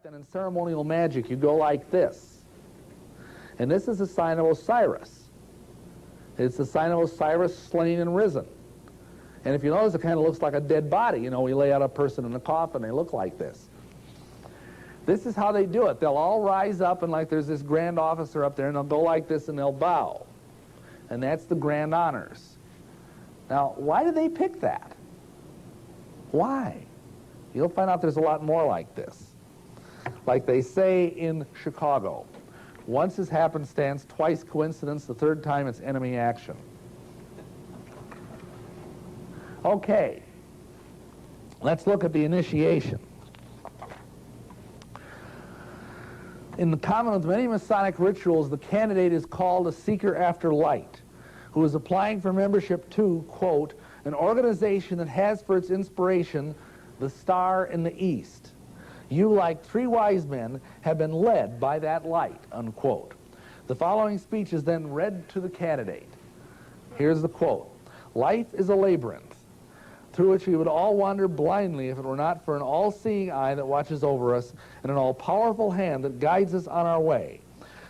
then in ceremonial magic you go like this. And this is a sign of Osiris. It's the sign of Osiris slain and risen. And if you notice, it kind of looks like a dead body. You know, we lay out a person in a coffin, they look like this. This is how they do it. They'll all rise up, and like there's this grand officer up there, and they'll go like this and they'll bow. And that's the grand honors. Now, why did they pick that? Why? You'll find out there's a lot more like this. Like they say in Chicago, once is happenstance, twice coincidence, the third time it's enemy action. Okay, let's look at the initiation. In the common with many Masonic rituals, the candidate is called a seeker after light, who is applying for membership to, quote, an organization that has for its inspiration the star in the east. You, like three wise men, have been led by that light, unquote. The following speech is then read to the candidate. Here's the quote. Life is a labyrinth, through which we would all wander blindly if it were not for an all-seeing eye that watches over us and an all-powerful hand that guides us on our way.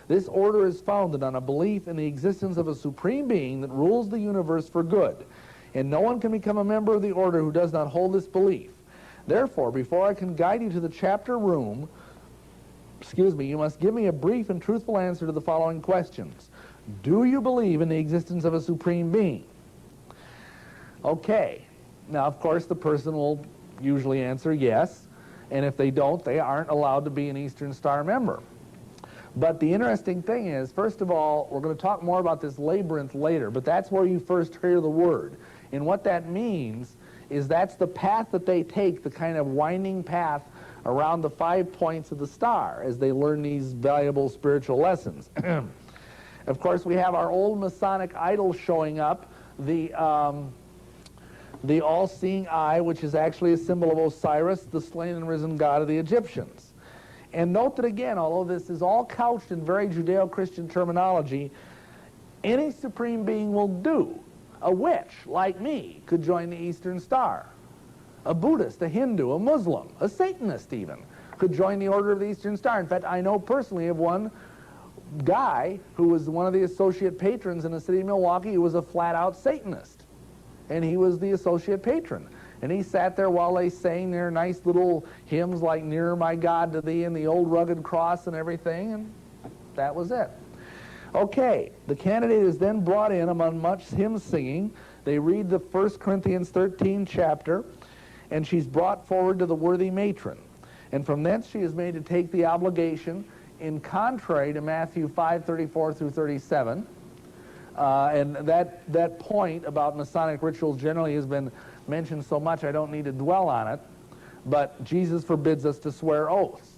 This order is founded on a belief in the existence of a supreme being that rules the universe for good, and no one can become a member of the order who does not hold this belief. Therefore, before I can guide you to the chapter room, you must give me a brief and truthful answer to the following questions. Do you believe in the existence of a supreme being? Okay. Now, of course, the person will usually answer yes, and if they don't, they aren't allowed to be an Eastern Star member. But the interesting thing is, first of all, we're going to talk more about this labyrinth later, but that's where you first hear the word. And what that means is that's the path that they take, the kind of winding path around the 5 points of the star as they learn these valuable spiritual lessons. Of course, we have our old Masonic idol showing up, the all-seeing eye, which is actually a symbol of Osiris, the slain and risen god of the Egyptians. And note that again, although this is all couched in very Judeo-Christian terminology, any supreme being will do. A witch, like me, could join the Eastern Star. A Buddhist, a Hindu, a Muslim, a Satanist even, could join the Order of the Eastern Star. In fact, I know personally of one guy who was one of the associate patrons in the city of Milwaukee who was a flat-out Satanist. And he was the associate patron. And he sat there while they sang their nice little hymns like Nearer My God to Thee and the Old Rugged Cross and everything, and that was it. Okay, the candidate is then brought in among much hymn singing. They read the 1 Corinthians 13 chapter, and she's brought forward to the worthy matron. And from thence she is made to take the obligation, in contrary to Matthew 5:34 through 37. And that point about Masonic rituals generally has been mentioned so much I don't need to dwell on it, but Jesus forbids us to swear oaths.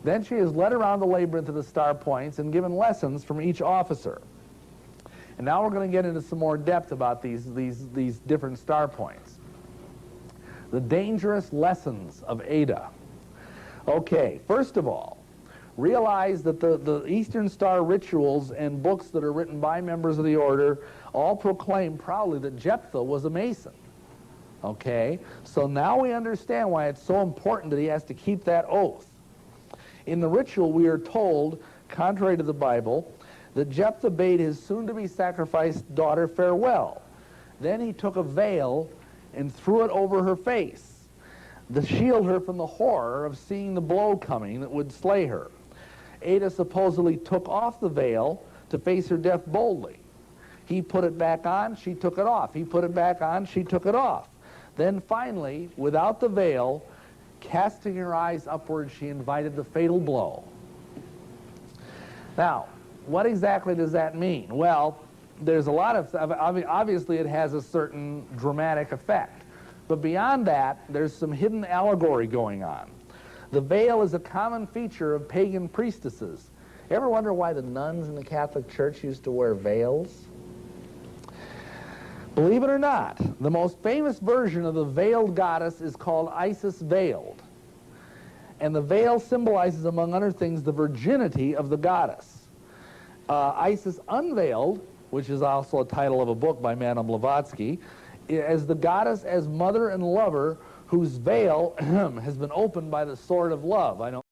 Then she is led around the labyrinth of the star points and given lessons from each officer. And now we're going to get into some more depth about these different star points. The dangerous lessons of Ada. Okay, first of all, realize that the Eastern Star rituals and books that are written by members of the order all proclaim proudly that Jephthah was a Mason. Okay, so now we understand why it's so important that he has to keep that oath. In the ritual, we are told, contrary to the Bible, that Jephthah bade his soon-to-be sacrificed daughter farewell. Then he took a veil and threw it over her face to shield her from the horror of seeing the blow coming that would slay her. Ada supposedly took off the veil to face her death boldly. He put it back on, she took it off. He put it back on, she took it off. Then finally, without the veil, casting her eyes upward, she invited the fatal blow. Now, what exactly does that mean? Well, there's a lot of, obviously it has a certain dramatic effect. But beyond that, there's some hidden allegory going on. The veil is a common feature of pagan priestesses. Ever wonder why the nuns in the Catholic Church used to wear veils? Believe it or not, the most famous version of the veiled goddess is called Isis Veiled. And the veil symbolizes, among other things, the virginity of the goddess. Isis Unveiled, which is also a title of a book by Madame Blavatsky, as the goddess as mother and lover whose veil has been opened by the sword of love. I know